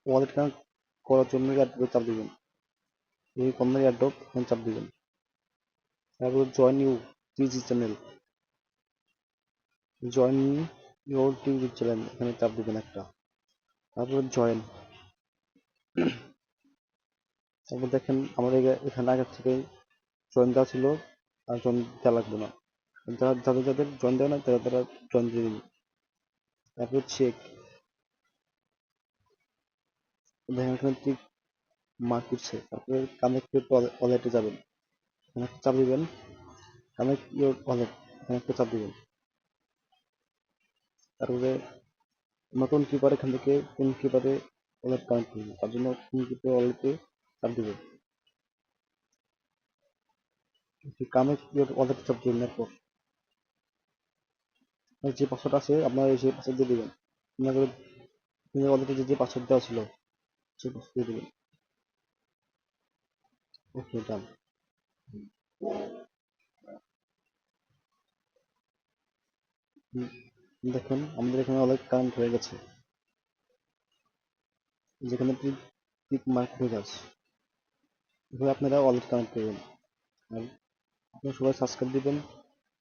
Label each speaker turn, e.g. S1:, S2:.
S1: Wallet connect করার জন্য এয়ারড্রপে চাপ দিবেন, এই কর্নার এয়ারড্রপ এখানে চাপ দিবেন। তারপর join you TG channel, join your TG channel এখানে চাপ দিবেন একটা। তারপর জয়েন। তারপর দেখেন আমাদের এখানে আগে থেকে জয়েন দেওয়া ছিল, আর জয়েন দেওয়া লাগবে না। যাদের যাদের জয়েন দেওয়া না তারা তারা জয়েন দিয়ে দিন। তারপর চেক, দেখেন এখানে টিক মার্ক করছে। তারপরে কানেক্ট ওয়ালেটে যাবেন, এখানে একটা চাপ দিবেন। কানেক্ট ইউর ওয়ালেট এখানে একটা চাপ দিবেন। তারপরে নতুন কিপার এখান থেকে কোন কিপারে ওয়ালেট কানেক্ট করবে, তার জন্য কোন কিপার ওয়ালেটে চাপ দিবেন। কানেক্ট ইউর ওয়ালেটে চাপ দিবেন। এরপর যে পাসওয়ার্ড আছে আপনারা সেই পাসওয়ার্ড দিয়ে দিবেন। আপনাদের ওয়ালেটে যে পাসওয়ার্ড দেওয়া ছিল সেই পাসওয়ার্ড দিয়ে দিবেন। ওকে, ডান। দেখুন আমাদের এখানে ওয়ালেট কানেক্ট হয়ে গেছে, যেখানে টিক মার্ক হয়ে যাচ্ছে। এভাবে আপনারা ওয়ালেট কানেক্ট করবেন। আর আপনারা সবাই সাবস্ক্রাইব দিবেন।